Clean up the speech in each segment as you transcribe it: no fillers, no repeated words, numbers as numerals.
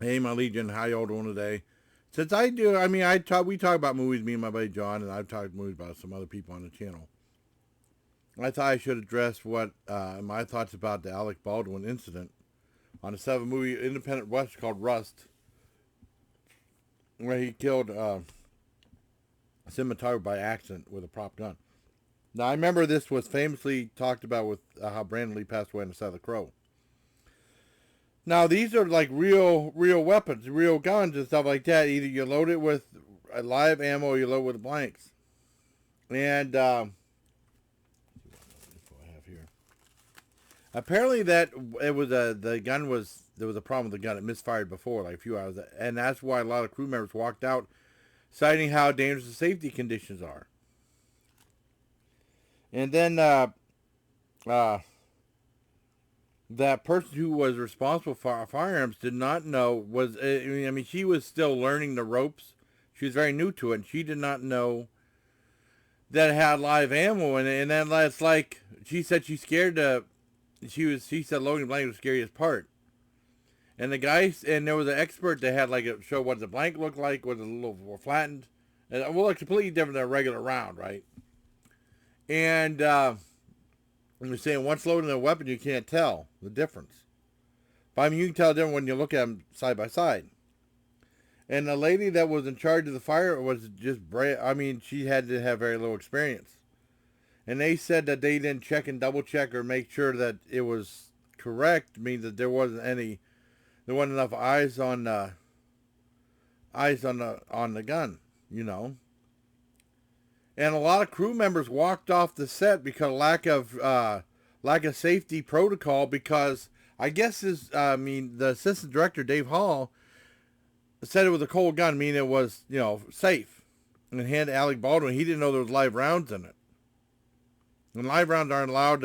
Hey, my Legion, how y'all doing today? Since we talk about movies, me and my buddy John, and I've talked movies about some other people on the channel. I thought I should address what my thoughts about the Alec Baldwin incident on a seven movie independent West called Rust, where he killed a cinematographer by accident with a prop gun. Now, I remember this was famously talked about with how Brandon Lee passed away in the South of the Crow. Now these are like real weapons, real guns and stuff like that. Either you load it with live ammo or you load it with blanks. And I have here. Apparently that it was the gun was there was a problem with the gun. It misfired before like a few hours, and that's why a lot of crew members walked out, citing how dangerous the safety conditions are. And then that person who was responsible for firearms did not know she was still learning the ropes. She was very new to it, and she did not know that it had live ammo in it. And then it's like she said she said loading blank was the scariest part. And there was an expert that had like a show what the blank looked like, was a little more flattened, and it's completely different than a regular round, right? And you're saying once loading a weapon, you can't tell the difference. But I mean, you can tell the difference when you look at them side by side. And the lady that was in charge of the fire was just she had to have very little experience. And they said that they didn't check and double check or make sure that it was correct. Means that there wasn't enough eyes on the gun, you know. And a lot of crew members walked off the set because of lack of safety protocol. Because I guess the assistant director Dave Hall said it was a cold gun, meaning it was safe. And handed Alec Baldwin, he didn't know there was live rounds in it. And live rounds aren't allowed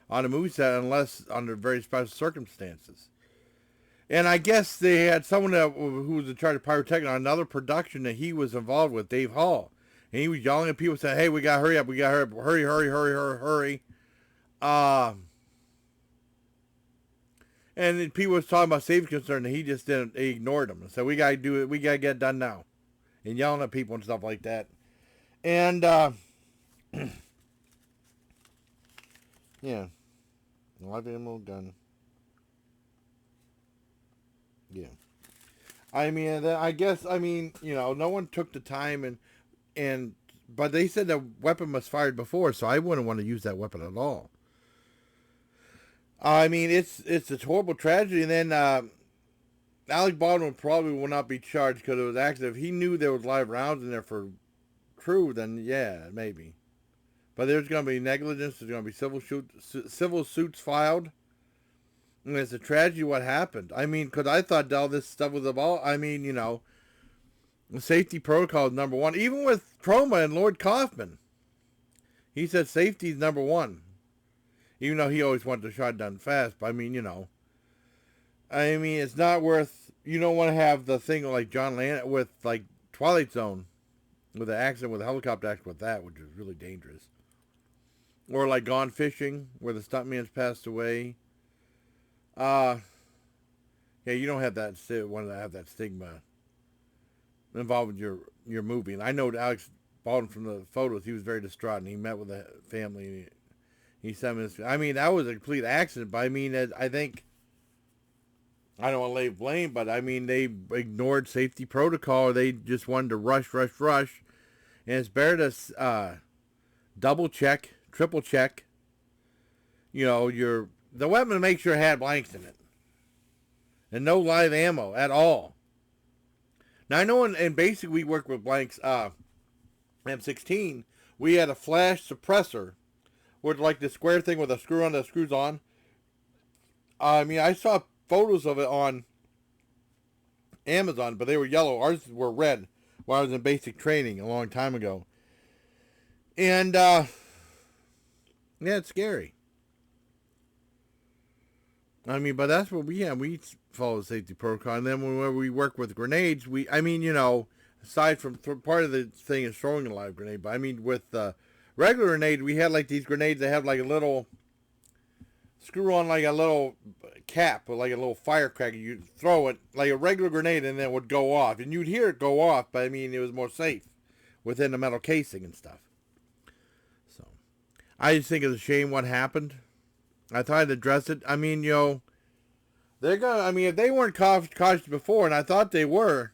on a movie set unless under very special circumstances. And I guess they had someone who was in charge of pyrotechnics on another production that he was involved with, Dave Hall. And he was yelling at people saying, hey, we got to hurry up. Hurry. And people was talking about safety concerns, and he just didn't. He ignored them and said, we got to do it. We got to get it done now. And yelling at people and stuff like that. And, yeah. Live ammo gun. Yeah. No one took the time but they said the weapon was fired before, so I wouldn't want to use that weapon at all. It's a horrible tragedy. And then Alec Baldwin probably will not be charged because it was an accident. If he knew there was live rounds in there for crew, then yeah, maybe. But there's going to be negligence. There's going to be civil suits filed. And it's a tragedy what happened. Because I thought all this stuff was about. Safety protocol is number one. Even with Troma and Lord Kaufman, he said safety is number one. Even though he always wanted the shot done fast. But it's not worth. You don't want to have the thing like John Land with like Twilight Zone, with an accident with a helicopter accident with that, which is really dangerous. Or like Gone Fishing, where the stuntman's passed away. Yeah, you don't have that. Want to have that stigma involved with your movie. And I know Alex Baldwin from the photos, he was very distraught, and he met with the family. And he sent me this. That was a complete accident. But I think I don't want to lay blame, but they ignored safety protocol. Or they just wanted to rush. And it's better to double check, triple check. The weapon to make sure it had blanks in it. And no live ammo at all. Now, I know in basic we work with blanks. M16, we had a flash suppressor, with like the square thing with a screw on that screws on. I saw photos of it on Amazon, but they were yellow. Ours were red while I was in basic training a long time ago. And, yeah, it's scary. But that's what we follow the safety protocol. And then when we work with grenades, aside from part of the thing is throwing a live grenade, but with regular grenade, we had like these grenades that have like a little screw on like a little cap or like a little firecracker. You'd throw it like a regular grenade and then it would go off. And you'd hear it go off, but I mean, it was more safe within the metal casing and stuff. So I just think it's a shame what happened. I thought I'd address it. I mean, they're gonna. I mean, if they weren't cautious before, and I thought they were,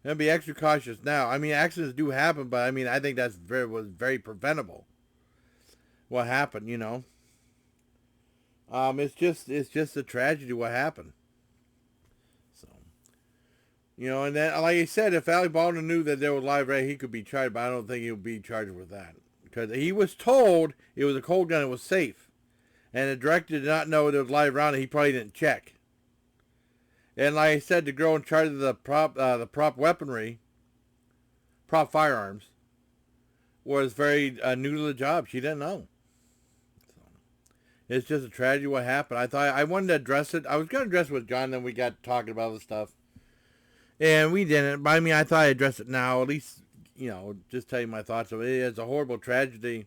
they'll be extra cautious now. I mean, accidents do happen, but I mean, I think was very preventable. What happened, it's just a tragedy what happened. So, and then like I said, if Alec Baldwin knew that there was live ray, he could be charged, but I don't think he would be charged with that because he was told it was a cold gun, it was safe, and the director did not know there was live round, and he probably didn't check. And like I said, the girl in charge of the prop weaponry, prop firearms, was very new to the job. She didn't know. It's just a tragedy what happened. I thought I wanted to address it. I was going to address it with John, then we got talking about the stuff. And we didn't. But I mean, I thought I'd address it now. At least, just tell you my thoughts of it. It's a horrible tragedy.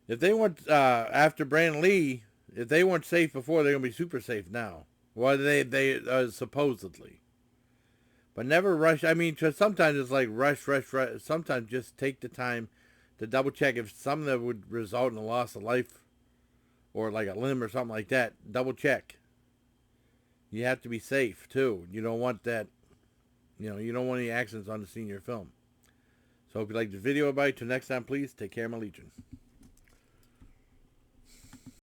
If they weren't, after Brandon Lee, if they weren't safe before, they're going to be super safe now. Well, they supposedly. But never rush. I mean, sometimes it's like rush. Sometimes just take the time to double check if something that would result in a loss of life or like a limb or something like that. Double check. You have to be safe, too. You don't want that, you don't want any accidents on the scene of your film. So if you like the video, everybody, till next time, please take care, my legion.